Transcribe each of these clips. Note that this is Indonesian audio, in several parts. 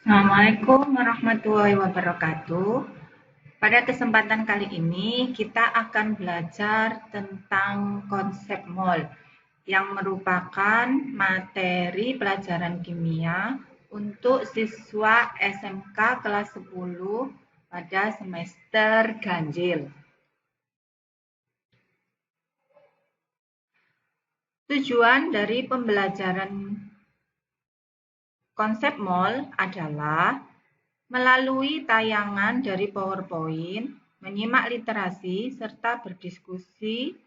Assalamualaikum warahmatullahi wabarakatuh. Pada kesempatan kali ini, kita akan belajar tentang konsep mol, yang merupakan materi pelajaran kimia untuk siswa SMK kelas 10 pada semester ganjil. Tujuan dari pembelajaran konsep mol adalah melalui tayangan dari PowerPoint, menyimak literasi, serta berdiskusi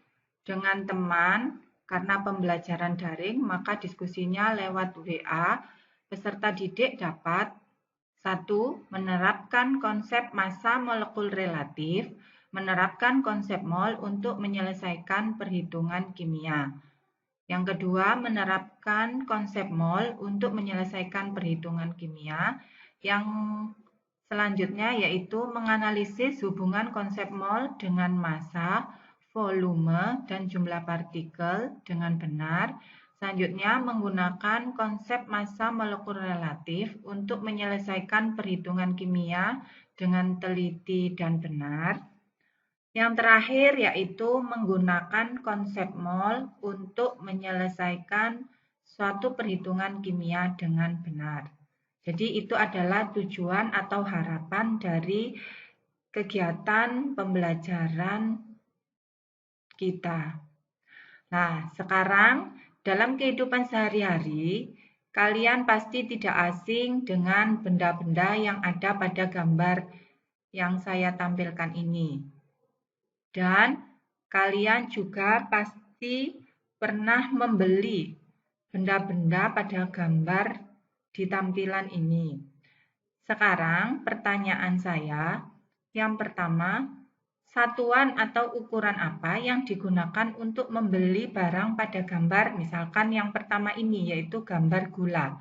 dengan teman. Karena pembelajaran daring, maka diskusinya lewat WA. Peserta didik dapat: 1. Menerapkan konsep massa molekul relatif, menerapkan konsep mol untuk menyelesaikan perhitungan kimia. Yang kedua, menerapkan konsep mol untuk menyelesaikan perhitungan kimia. Yang selanjutnya yaitu menganalisis hubungan konsep mol dengan massa, volume, dan jumlah partikel dengan benar. Selanjutnya, menggunakan konsep massa molekul relatif untuk menyelesaikan perhitungan kimia dengan teliti dan benar. Yang terakhir yaitu menggunakan konsep mol untuk menyelesaikan suatu perhitungan kimia dengan benar. Jadi itu adalah tujuan atau harapan dari kegiatan pembelajaran kita. Nah, sekarang dalam kehidupan sehari-hari, kalian pasti tidak asing dengan benda-benda yang ada pada gambar yang saya tampilkan ini. Dan kalian juga pasti pernah membeli benda-benda pada gambar di tampilan ini. Sekarang pertanyaan saya, yang pertama, satuan atau ukuran apa yang digunakan untuk membeli barang pada gambar, misalkan yang pertama ini, yaitu gambar gula.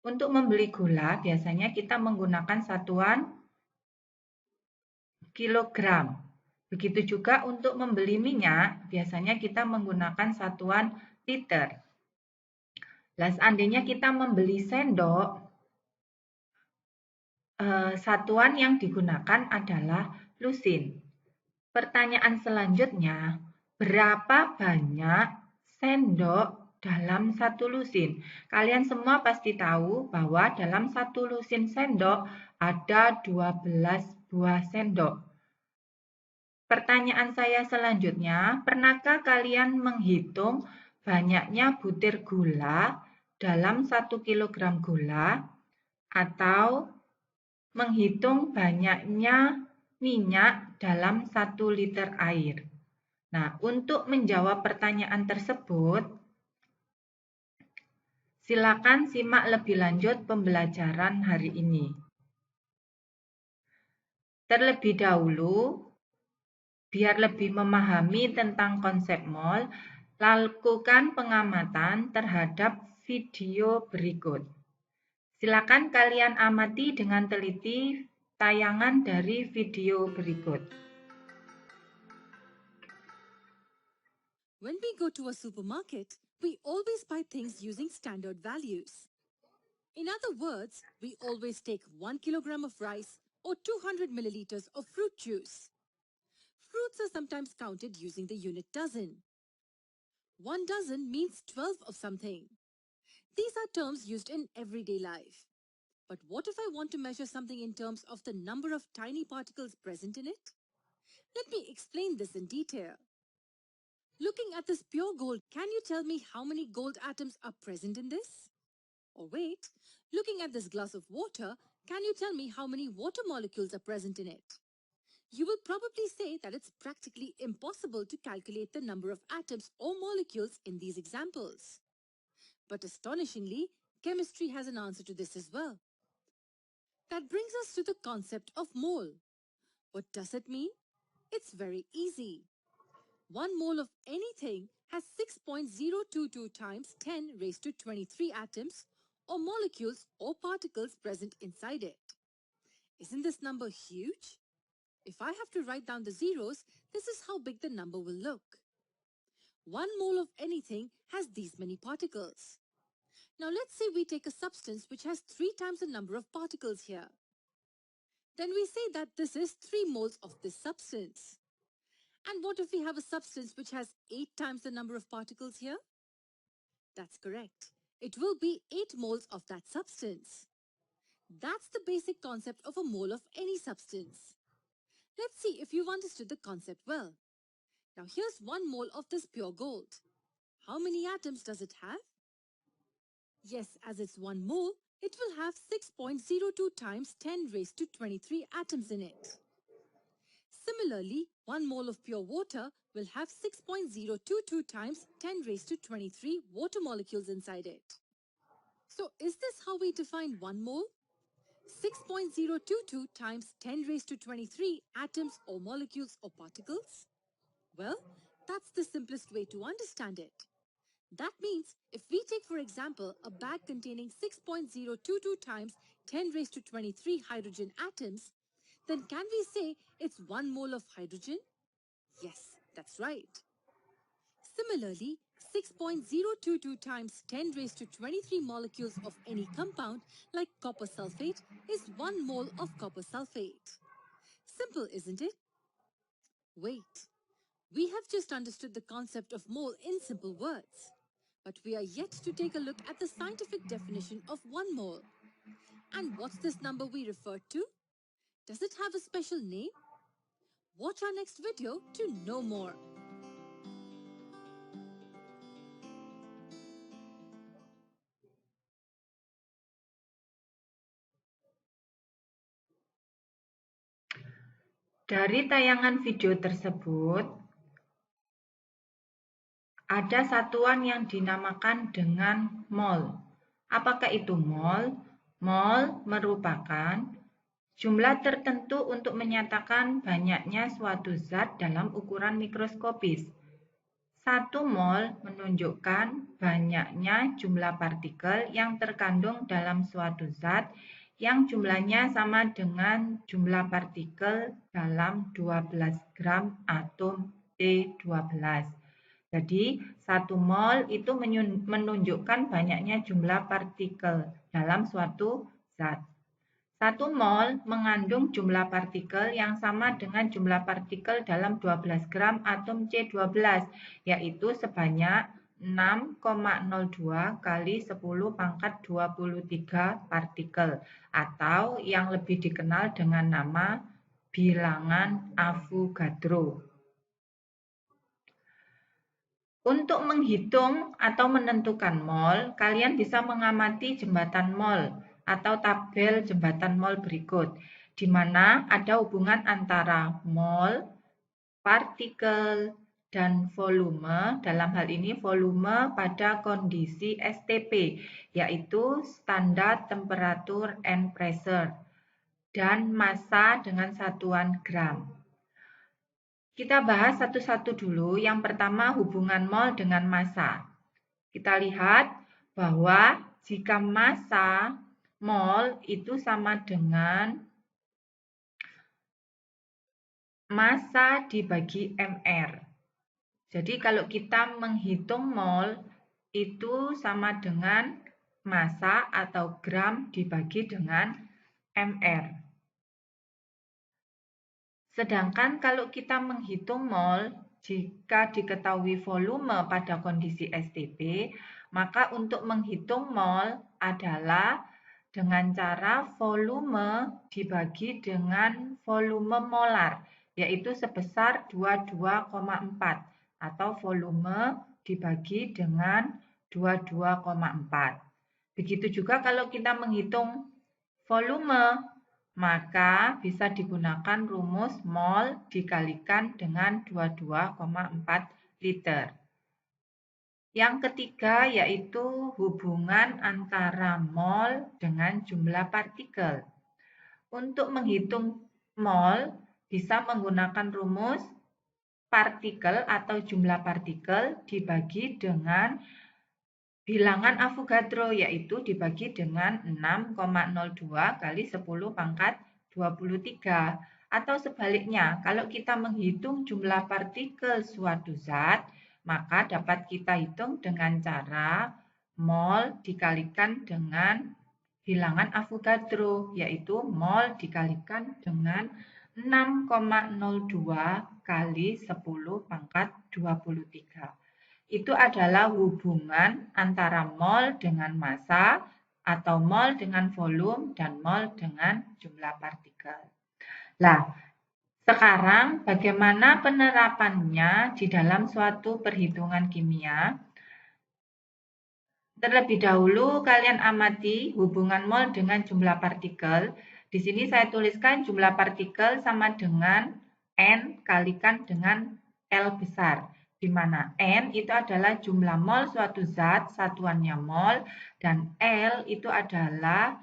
Untuk membeli gula, biasanya kita menggunakan satuan kilogram. Begitu juga untuk membeli minyak, biasanya kita menggunakan satuan liter. Nah, seandainya kita membeli sendok, satuan yang digunakan adalah lusin. Pertanyaan selanjutnya, berapa banyak sendok dalam satu lusin? Kalian semua pasti tahu bahwa dalam satu lusin sendok ada 12 buah sendok. Pertanyaan saya selanjutnya, pernahkah kalian menghitung banyaknya butir gula dalam 1 kilogram gula atau menghitung banyaknya minyak dalam 1 liter air? Nah, untuk menjawab pertanyaan tersebut, silakan simak lebih lanjut pembelajaran hari ini. Terlebih dahulu, biar lebih memahami tentang konsep mol, lakukan pengamatan terhadap video berikut. Silakan kalian amati dengan teliti tayangan dari video berikut. When we go to a supermarket, we always buy things using standard values. In other words, we always take 1 kilogram of rice or 200 milliliters of fruit juice. Fruits are sometimes counted using the unit dozen. 1 dozen means 12 of something. These are terms used in everyday life. But what if I want to measure something in terms of the number of tiny particles present in it? Let me explain this in detail. Looking at this pure gold, can you tell me how many gold atoms are present in this? Or wait, looking at this glass of water, can you tell me how many water molecules are present in it? You will probably say that it's practically impossible to calculate the number of atoms or molecules in these examples. But astonishingly, chemistry has an answer to this as well. That brings us to the concept of mole. What does it mean? It's very easy. 1 mole of anything has 6.022 times 10 raised to 23 atoms or molecules or particles present inside it. Isn't this number huge? If I have to write down the zeros, this is how big the number will look. 1 mole of anything has these many particles. Now let's say we take a substance which has 3 times the number of particles here. Then we say that this is 3 moles of this substance. And what if we have a substance which has 8 times the number of particles here? That's correct. It will be 8 moles of that substance. That's the basic concept of a mole of any substance. Let's see if you've understood the concept well. Now here's 1 mole of this pure gold. How many atoms does it have? Yes, as it's 1 mole, it will have 6.02 times 10 raised to 23 atoms in it. Similarly, 1 mole of pure water will have 6.022 times 10 raised to 23 water molecules inside it. So is this how we define 1 mole? 6.022 times 10 raised to 23 atoms or molecules or particles? Well, that's the simplest way to understand it. That means if we take, for example, a bag containing 6.022 times 10 raised to 23 hydrogen atoms, then can we say it's 1 mole of hydrogen? Yes, that's right. Similarly, 6.022 times 10 raised to 23 molecules of any compound like copper sulfate is 1 mole of copper sulfate. Simple, isn't it? Wait, we have just understood the concept of mole in simple words. But we are yet to take a look at the scientific definition of 1 mole. And what's this number we refer to? Does it have a special name? Watch our next video to know more. Dari tayangan video tersebut, ada satuan yang dinamakan dengan mol. Apakah itu mol? Mol merupakan jumlah tertentu untuk menyatakan banyaknya suatu zat dalam ukuran mikroskopis. 1 mol menunjukkan banyaknya jumlah partikel yang terkandung dalam suatu zat yang jumlahnya sama dengan jumlah partikel dalam 12 gram atom T12. Jadi, 1 mol itu menunjukkan banyaknya jumlah partikel dalam suatu zat. 1 mol mengandung jumlah partikel yang sama dengan jumlah partikel dalam 12 gram atom C12, yaitu sebanyak 6,02 kali 10 pangkat 23 partikel, atau yang lebih dikenal dengan nama bilangan Avogadro. Untuk menghitung atau menentukan mol, kalian bisa mengamati jembatan mol atau tabel jembatan mol berikut, di mana ada hubungan antara mol, partikel, dan volume, dalam hal ini volume pada kondisi STP, yaitu standar temperature and pressure, dan massa dengan satuan gram. Kita bahas satu-satu dulu. Yang pertama, hubungan mol dengan massa. Kita lihat bahwa jika massa mol itu sama dengan massa dibagi mR. Jadi kalau kita menghitung mol itu sama dengan massa atau gram dibagi dengan mR. Sedangkan kalau kita menghitung mol, jika diketahui volume pada kondisi STP, maka untuk menghitung mol adalah dengan cara volume dibagi dengan volume molar, yaitu sebesar 22,4, atau volume dibagi dengan 22,4. Begitu juga kalau kita menghitung volume, maka bisa digunakan rumus mol dikalikan dengan 22,4 liter. Yang ketiga yaitu hubungan antara mol dengan jumlah partikel. Untuk menghitung mol bisa menggunakan rumus partikel atau jumlah partikel dibagi dengan bilangan Avogadro, yaitu dibagi dengan 6,02 kali 10 pangkat 23. Atau sebaliknya, kalau kita menghitung jumlah partikel suatu zat, maka dapat kita hitung dengan cara mol dikalikan dengan bilangan Avogadro, yaitu mol dikalikan dengan 6,02 kali 10 pangkat 23. Itu adalah hubungan antara mol dengan massa atau mol dengan volume dan mol dengan jumlah partikel. Nah, sekarang bagaimana penerapannya di dalam suatu perhitungan kimia? Terlebih dahulu kalian amati hubungan mol dengan jumlah partikel. Di sini saya tuliskan jumlah partikel sama dengan N kalikan dengan L besar. Di mana N itu adalah jumlah mol suatu zat, satuannya mol, dan L itu adalah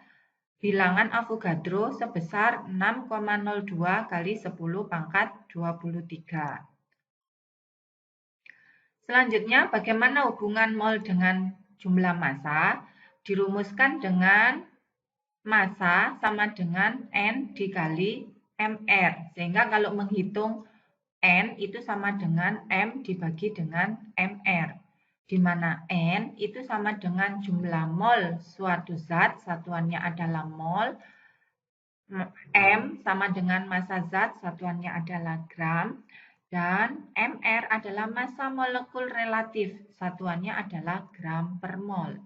bilangan Avogadro sebesar 6,02 kali 10 pangkat 23. Selanjutnya, bagaimana hubungan mol dengan jumlah massa? Dirumuskan dengan massa sama dengan N dikali MR. Sehingga kalau menghitung N itu sama dengan M dibagi dengan MR. Di mana N itu sama dengan jumlah mol suatu zat, satuannya adalah mol. M sama dengan massa zat, satuannya adalah gram. Dan MR adalah massa molekul relatif, satuannya adalah gram per mol.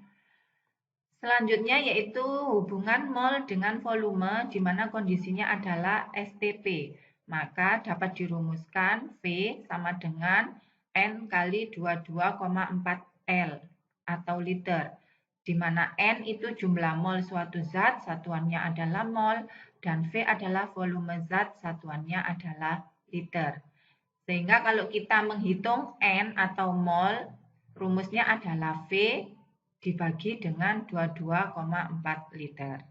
Selanjutnya yaitu hubungan mol dengan volume, di mana kondisinya adalah STP. Maka dapat dirumuskan V sama dengan N kali 22,4 L atau liter. Di mana N itu jumlah mol suatu zat, satuannya adalah mol, dan V adalah volume zat, satuannya adalah liter. Sehingga kalau kita menghitung N atau mol, rumusnya adalah V dibagi dengan 22,4 liter.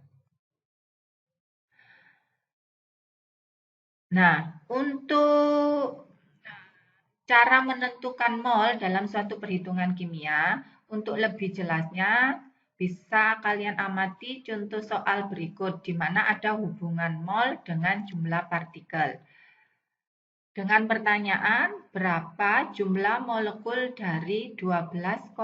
Nah, untuk cara menentukan mol dalam suatu perhitungan kimia, untuk lebih jelasnya bisa kalian amati contoh soal berikut di mana ada hubungan mol dengan jumlah partikel. Dengan pertanyaan, berapa jumlah molekul dari 12,5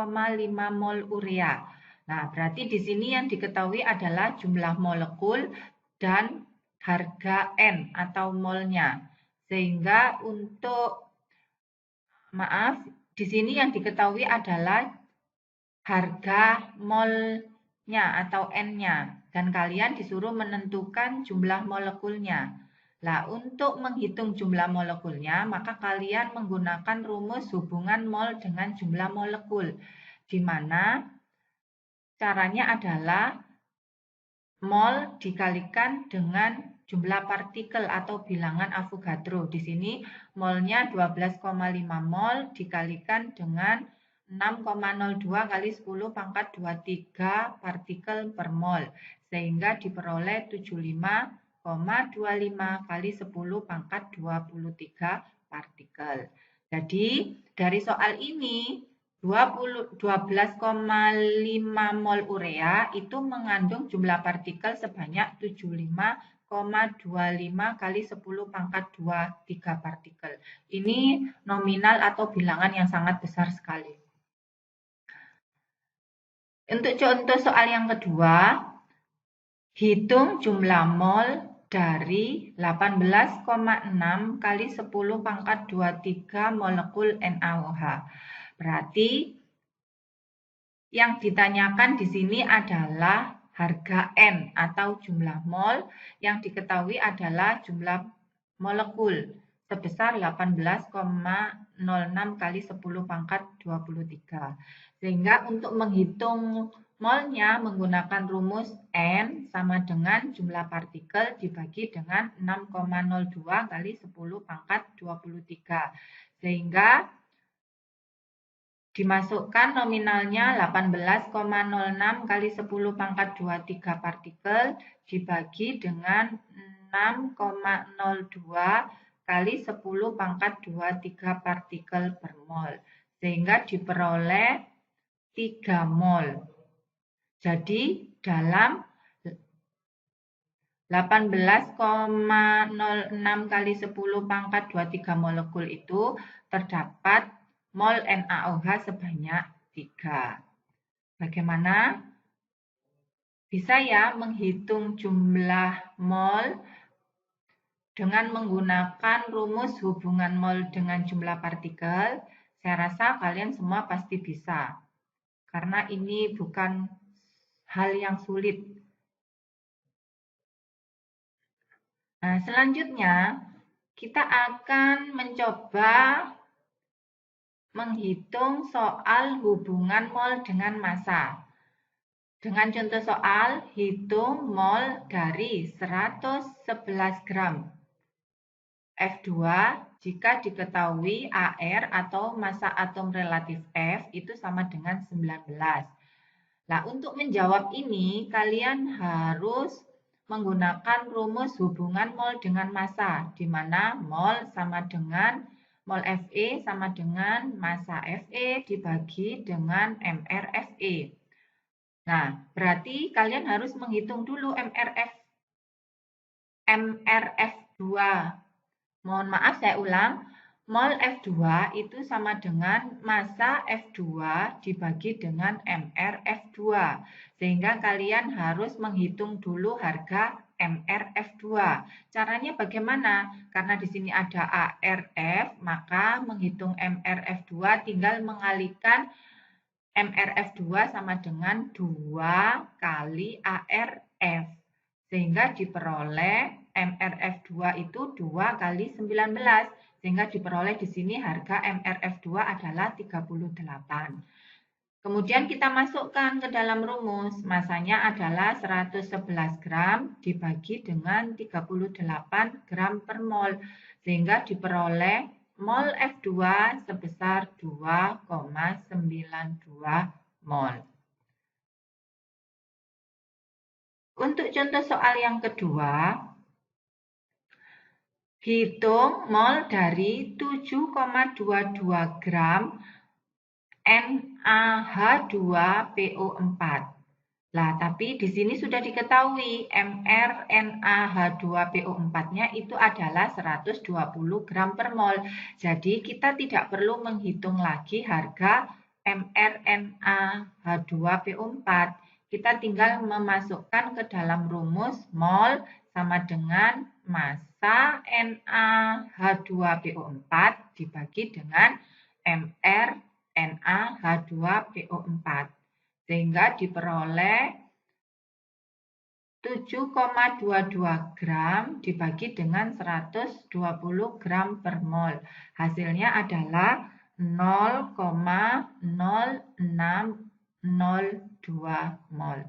mol urea? Nah, berarti di sini yang diketahui adalah jumlah molekul dan harga N atau molnya. Sehingga di sini yang diketahui adalah harga molnya atau N-nya. Dan kalian disuruh menentukan jumlah molekulnya. Nah, untuk menghitung jumlah molekulnya, maka kalian menggunakan rumus hubungan mol dengan jumlah molekul, di mana caranya adalah mol dikalikan dengan jumlah partikel atau bilangan Avogadro. Di sini molnya 12,5 mol dikalikan dengan 6,02 kali 10 pangkat 23 partikel per mol, sehingga diperoleh 75,25 kali 10 pangkat 23 partikel. Jadi, dari soal ini, 12,5 mol urea itu mengandung jumlah partikel sebanyak 75,25 kali 10 pangkat 23 partikel. Ini nominal atau bilangan yang sangat besar sekali. Untuk contoh soal yang kedua, hitung jumlah mol dari 18,6 kali 10 pangkat 23 molekul NaOH. Berarti yang ditanyakan di sini adalah harga N atau jumlah mol, yang diketahui adalah jumlah molekul sebesar 18,06 kali 10 pangkat 23. Sehingga untuk menghitung molnya menggunakan rumus N sama dengan jumlah partikel dibagi dengan 6,02 kali 10 pangkat 23. Sehingga dimasukkan nominalnya 18,06 kali 10 pangkat 23 partikel dibagi dengan 6,02 kali 10 pangkat 23 partikel per mol. Sehingga diperoleh 3 mol. Jadi dalam 18,06 kali 10 pangkat 23 molekul itu terdapat mol NaOH sebanyak 3. Bagaimana? Bisa ya menghitung jumlah mol dengan menggunakan rumus hubungan mol dengan jumlah partikel. Saya rasa kalian semua pasti bisa. Karena ini bukan hal yang sulit. Nah, selanjutnya kita akan mencoba menghitung soal hubungan mol dengan massa. Dengan contoh soal, hitung mol dari 111 gram F2 jika diketahui AR atau massa atom relatif F itu sama dengan 19. Nah, untuk menjawab ini, kalian harus menggunakan rumus hubungan mol dengan massa, di mana mol sama dengan mol Fe sama dengan massa Fe dibagi dengan MrFe. Nah, berarti kalian harus menghitung dulu MrF2. Mohon maaf, saya ulang. Mol F2 itu sama dengan massa F2 dibagi dengan MrF2. Sehingga kalian harus menghitung dulu harga MrF2. Caranya bagaimana? Karena di sini ada ARF, maka menghitung MrF2 tinggal mengalihkan MrF2 sama dengan 2 kali ARF. Sehingga diperoleh MrF2 itu 2 kali 19. Sehingga diperoleh di sini harga MrF2 adalah 38. Kemudian kita masukkan ke dalam rumus. Masanya adalah 111 gram dibagi dengan 38 gram per mol. Sehingga diperoleh mol F2 sebesar 2,92 mol. Untuk contoh soal yang kedua, hitung mol dari 7,22 gram NaH2PO4. Lah, tapi di sini sudah diketahui mRNaH2PO4-nya itu adalah 120 gram per mol. Jadi kita tidak perlu menghitung lagi harga mRNaH2PO4. Kita tinggal memasukkan ke dalam rumus mol sama dengan massa NaH2PO4 dibagi dengan mRNaH2PO4. Sehingga diperoleh 7,22 gram dibagi dengan 120 gram per mol. Hasilnya adalah 0,0602 mol.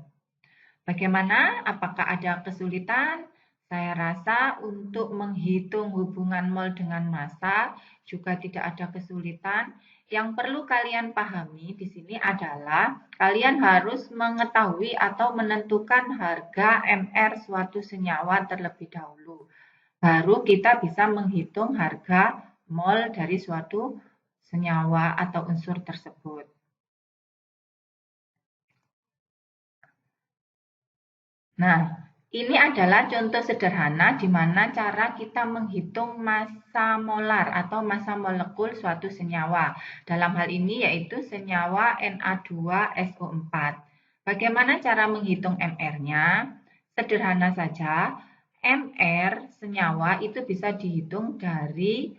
Bagaimana? Apakah ada kesulitan? Saya rasa untuk menghitung hubungan mol dengan massa juga tidak ada kesulitan. Yang perlu kalian pahami di sini adalah kalian harus mengetahui atau menentukan harga MR suatu senyawa terlebih dahulu. Baru kita bisa menghitung harga mol dari suatu senyawa atau unsur tersebut. Nah, ini adalah contoh sederhana di mana cara kita menghitung massa molar atau massa molekul suatu senyawa. Dalam hal ini yaitu senyawa Na2SO4. Bagaimana cara menghitung MR-nya? Sederhana saja, MR senyawa itu bisa dihitung dari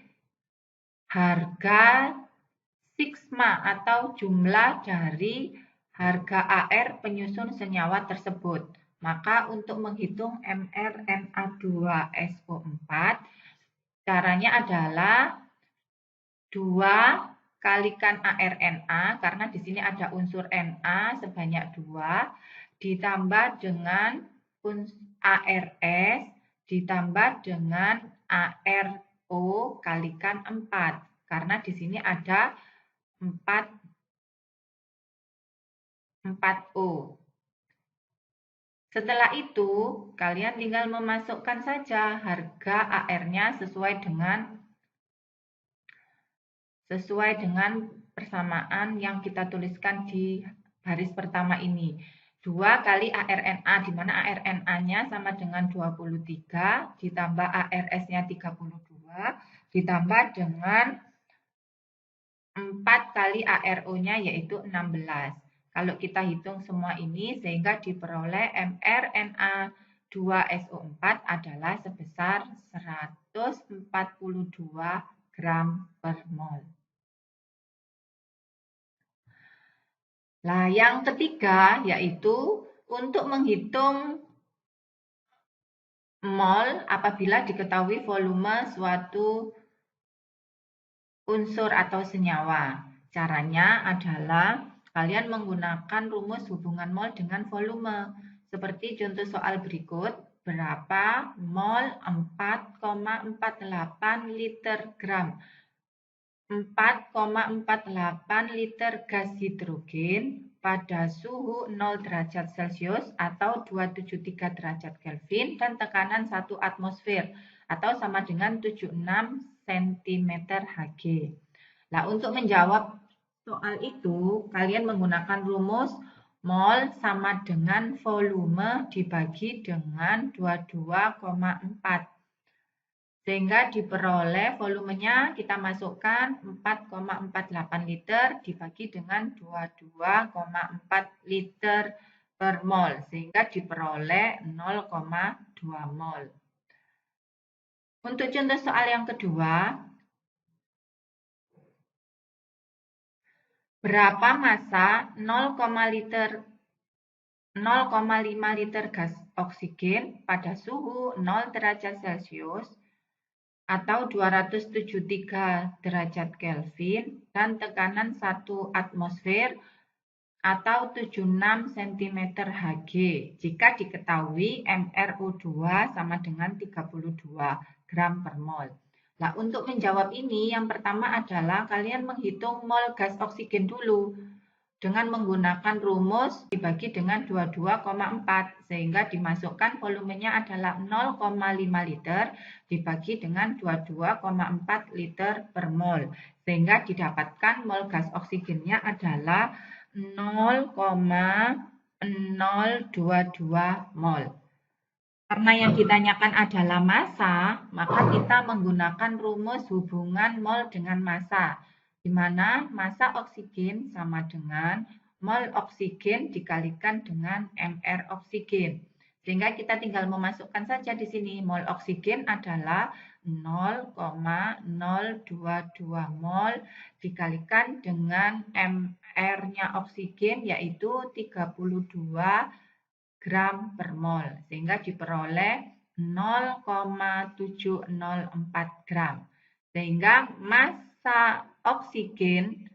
harga sigma atau jumlah dari harga AR penyusun senyawa tersebut. Maka untuk menghitung mRNa2SO4, caranya adalah 2 kalikan ARNa, karena di sini ada unsur Na sebanyak 2, ditambah dengan ARS, ditambah dengan ARO kalikan 4. Karena di sini ada 4O. Setelah itu, kalian tinggal memasukkan saja harga AR-nya sesuai dengan persamaan yang kita tuliskan di baris pertama ini. 2 kali ARNa, di mana ARNa-nya sama dengan 23, ditambah ARS-nya 32, ditambah dengan 4 kali ARO-nya yaitu 16. Kalau kita hitung semua ini sehingga diperoleh mRNA2SO4 adalah sebesar 142 gram per mol. Nah, yang ketiga yaitu untuk menghitung mol apabila diketahui volume suatu unsur atau senyawa. Caranya adalah kalian menggunakan rumus hubungan mol dengan volume. Seperti contoh soal berikut, berapa mol 4,48 liter gram? 4,48 liter gas hidrogen pada suhu 0 derajat Celcius atau 273 derajat Kelvin dan tekanan 1 atmosfer atau sama dengan 76 cm Hg. Nah, untuk menjawab soal itu, kalian menggunakan rumus mol sama dengan volume dibagi dengan 22,4. Sehingga diperoleh volumenya kita masukkan 4,48 liter dibagi dengan 22,4 liter per mol. Sehingga diperoleh 0,2 mol. Untuk contoh soal yang kedua, berapa massa 0,5 liter gas oksigen pada suhu 0 derajat Celcius atau 273 derajat Kelvin dan tekanan 1 atmosfer atau 76 cm Hg jika diketahui MrO2 sama dengan 32 gram per mol. Nah, untuk menjawab ini yang pertama adalah kalian menghitung mol gas oksigen dulu dengan menggunakan rumus dibagi dengan 22,4 sehingga dimasukkan volumenya adalah 0,5 liter dibagi dengan 22,4 liter per mol sehingga didapatkan mol gas oksigennya adalah 0,022 mol. Karena yang ditanyakan adalah massa, maka kita menggunakan rumus hubungan mol dengan massa, di mana massa oksigen sama dengan mol oksigen dikalikan dengan mR oksigen. Sehingga kita tinggal memasukkan saja di sini, mol oksigen adalah 0,022 mol dikalikan dengan mR-nya oksigen yaitu 32 gram per mol sehingga diperoleh 0,704 gram sehingga massa oksigen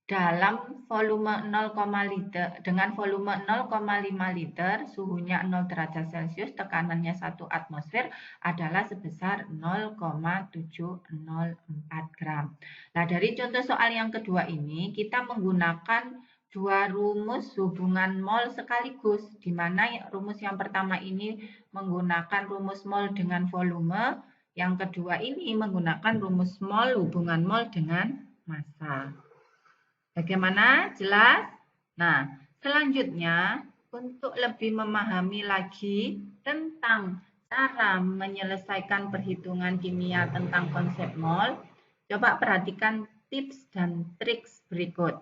dalam volume 0, liter dengan volume 0,5 liter suhunya 0 derajat Celcius tekanannya 1 atmosfer adalah sebesar 0,704 gram. Nah, dari contoh soal yang kedua ini kita menggunakan dua rumus hubungan mol sekaligus, di mana rumus yang pertama ini menggunakan rumus mol dengan volume, yang kedua ini menggunakan rumus mol hubungan mol dengan massa. Bagaimana? Jelas? Nah, selanjutnya untuk lebih memahami lagi tentang cara menyelesaikan perhitungan kimia tentang konsep mol, coba perhatikan tips dan trik berikut.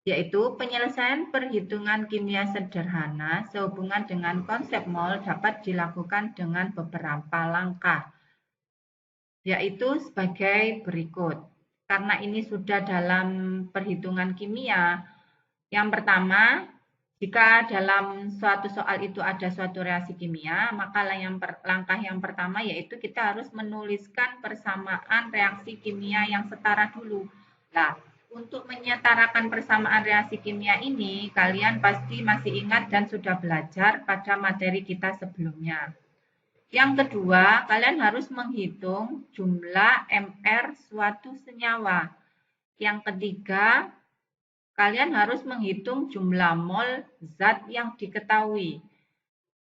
Yaitu penyelesaian perhitungan kimia sederhana sehubungan dengan konsep mol dapat dilakukan dengan beberapa langkah, yaitu sebagai berikut. Karena ini sudah dalam perhitungan kimia, yang pertama, jika dalam suatu soal itu ada suatu reaksi kimia, maka langkah yang pertama yaitu kita harus menuliskan persamaan reaksi kimia yang setara dulu. Nah, untuk menyetarakan persamaan reaksi kimia ini, kalian pasti masih ingat dan sudah belajar pada materi kita sebelumnya. Yang kedua, kalian harus menghitung jumlah MR suatu senyawa. Yang ketiga, kalian harus menghitung jumlah mol zat yang diketahui.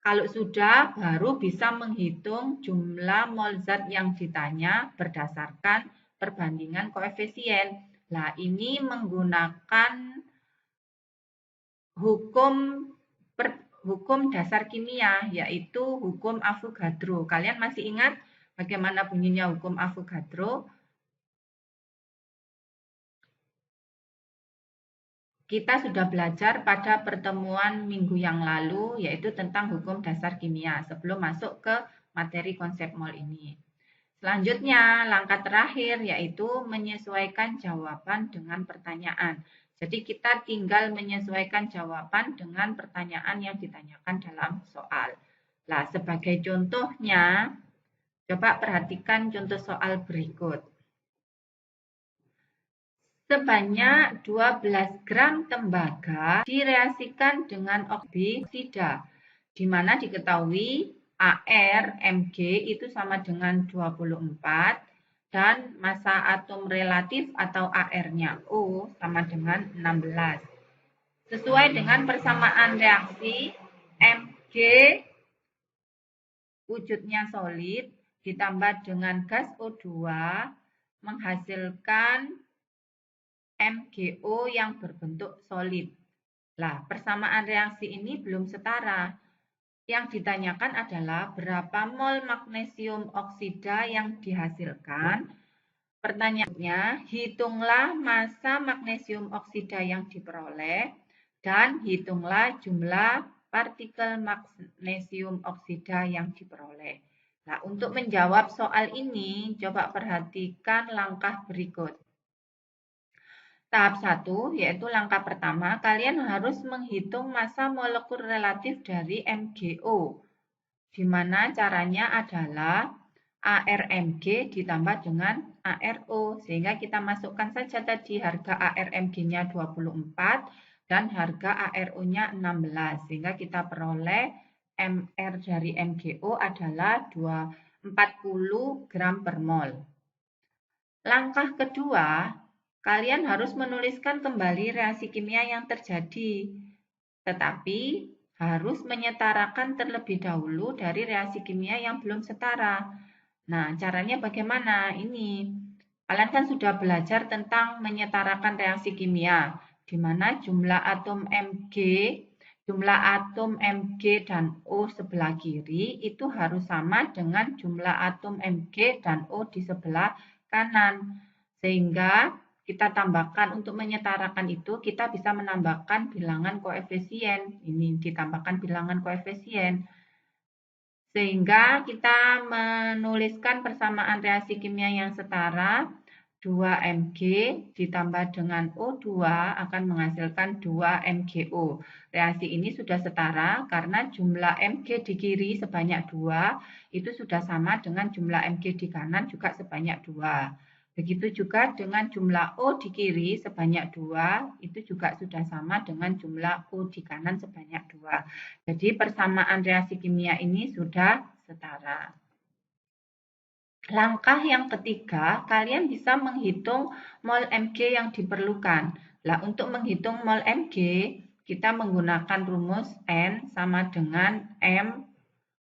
Kalau sudah, baru bisa menghitung jumlah mol zat yang ditanya berdasarkan perbandingan koefisien. Nah, ini menggunakan hukum dasar kimia, yaitu hukum Avogadro. Kalian masih ingat bagaimana bunyinya hukum Avogadro? kita sudah belajar pada pertemuan minggu yang lalu, yaitu tentang hukum dasar kimia, sebelum masuk ke materi konsep mol ini. Selanjutnya, langkah terakhir yaitu menyesuaikan jawaban dengan pertanyaan. Jadi kita tinggal menyesuaikan jawaban dengan pertanyaan yang ditanyakan dalam soal. Nah, sebagai contohnya, coba perhatikan contoh soal berikut. Sebanyak 12 gram tembaga direaksikan dengan oksida, di mana diketahui AR Mg itu sama dengan 24 dan massa atom relatif atau AR-nya O sama dengan 16. Sesuai dengan persamaan reaksi, Mg wujudnya solid ditambah dengan gas O2 menghasilkan MgO yang berbentuk solid. Nah, persamaan reaksi ini belum setara. Yang ditanyakan adalah berapa mol magnesium oksida yang dihasilkan. Pertanyaannya, hitunglah massa magnesium oksida yang diperoleh dan hitunglah jumlah partikel magnesium oksida yang diperoleh. Nah, untuk menjawab soal ini, coba perhatikan langkah berikut. Tahap 1, yaitu langkah pertama, kalian harus menghitung massa molekul relatif dari MgO. Di mana caranya adalah ARMG ditambah dengan ARO. Sehingga kita masukkan saja tadi harga ARMG-nya 24 dan harga ARO-nya 16. Sehingga kita peroleh MR dari MgO adalah 40 gram per mol. Langkah kedua, kalian harus menuliskan kembali reaksi kimia yang terjadi, tetapi harus menyetarakan terlebih dahulu dari reaksi kimia yang belum setara. Nah, caranya bagaimana? Ini, kalian kan sudah belajar tentang menyetarakan reaksi kimia, di mana jumlah atom Mg dan O sebelah kiri itu harus sama dengan jumlah atom Mg dan O di sebelah kanan. Sehingga kita tambahkan untuk menyetarakan itu, kita bisa menambahkan bilangan koefisien. Ini ditambahkan bilangan koefisien. Sehingga kita menuliskan persamaan reaksi kimia yang setara, 2Mg ditambah dengan O2 akan menghasilkan 2MgO. Reaksi ini sudah setara karena jumlah Mg di kiri sebanyak 2, itu sudah sama dengan jumlah Mg di kanan juga sebanyak 2. Begitu juga dengan jumlah O di kiri sebanyak 2, itu juga sudah sama dengan jumlah O di kanan sebanyak 2. Jadi persamaan reaksi kimia ini sudah setara. Langkah yang ketiga, kalian bisa menghitung mol Mg yang diperlukan. Nah, untuk menghitung mol Mg, kita menggunakan rumus N sama dengan M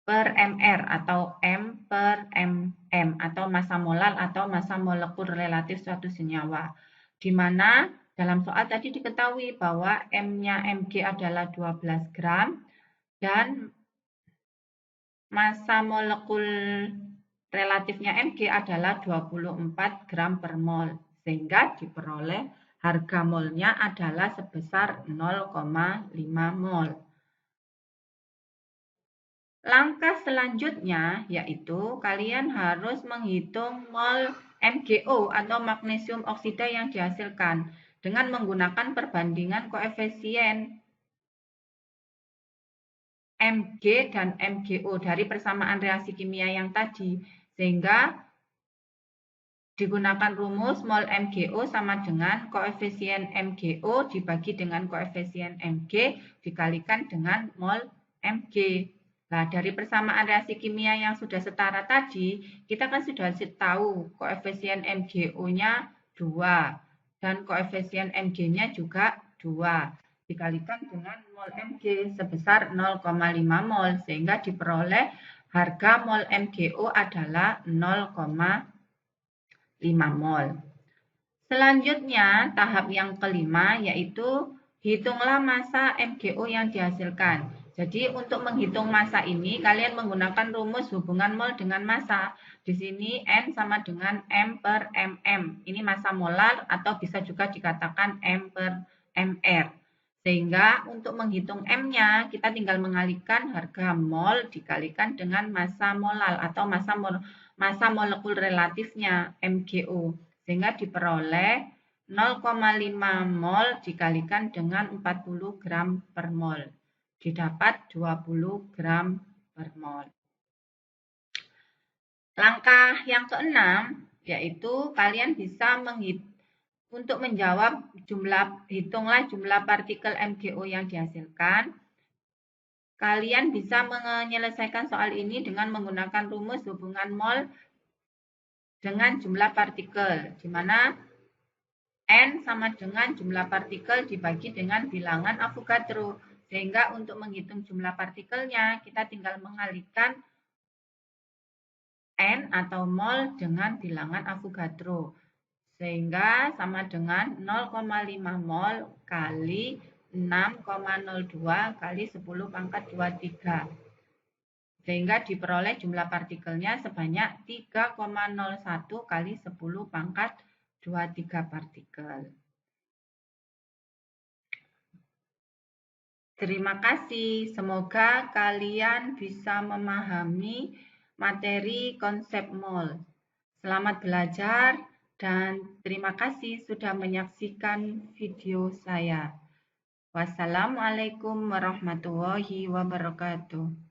per mr atau m per mm atau massa molar atau massa molekul relatif suatu senyawa. Di mana dalam soal tadi diketahui bahwa M-nya Mg adalah 12 gram dan massa molekul relatifnya Mg adalah 24 gram per mol. Sehingga diperoleh harga molnya adalah sebesar 0,5 mol. Langkah selanjutnya yaitu kalian harus menghitung mol MgO atau magnesium oksida yang dihasilkan dengan menggunakan perbandingan koefisien Mg dan MgO dari persamaan reaksi kimia yang tadi. Sehingga digunakan rumus mol MgO sama dengan koefisien MgO dibagi dengan koefisien Mg dikalikan dengan mol Mg. Nah, dari persamaan reaksi kimia yang sudah setara tadi, kita kan sudah tahu koefisien MgO-nya 2 dan koefisien Mg-nya juga 2. Dikalikan dengan mol Mg sebesar 0,5 mol sehingga diperoleh harga mol MgO adalah 0,5 mol. Selanjutnya, tahap yang kelima yaitu hitunglah massa MgO yang dihasilkan. Jadi untuk menghitung massa ini, kalian menggunakan rumus hubungan mol dengan massa. Di sini N sama dengan M per mm. Ini massa molar atau bisa juga dikatakan M per mR. Sehingga untuk menghitung M-nya, kita tinggal mengalihkan harga mol dikalikan dengan massa molal atau massa molekul relatifnya, MgO. Sehingga diperoleh 0,5 mol dikalikan dengan 40 gram per mol. Didapat 20 gram per mol. Langkah yang keenam, yaitu kalian bisa untuk menjawab hitunglah jumlah partikel MgO yang dihasilkan. Kalian bisa menyelesaikan soal ini dengan menggunakan rumus hubungan mol dengan jumlah partikel, di mana N sama dengan jumlah partikel dibagi dengan bilangan Avogadro. Sehingga untuk menghitung jumlah partikelnya, kita tinggal mengalihkan N atau mol dengan bilangan Avogadro. Sehingga sama dengan 0,5 mol kali 6,02 kali 10 pangkat 23. Sehingga diperoleh jumlah partikelnya sebanyak 3,01 kali 10 pangkat 23 partikel. Terima kasih. Semoga kalian bisa memahami materi konsep mol. Selamat belajar dan terima kasih sudah menyaksikan video saya. Wassalamualaikum warahmatullahi wabarakatuh.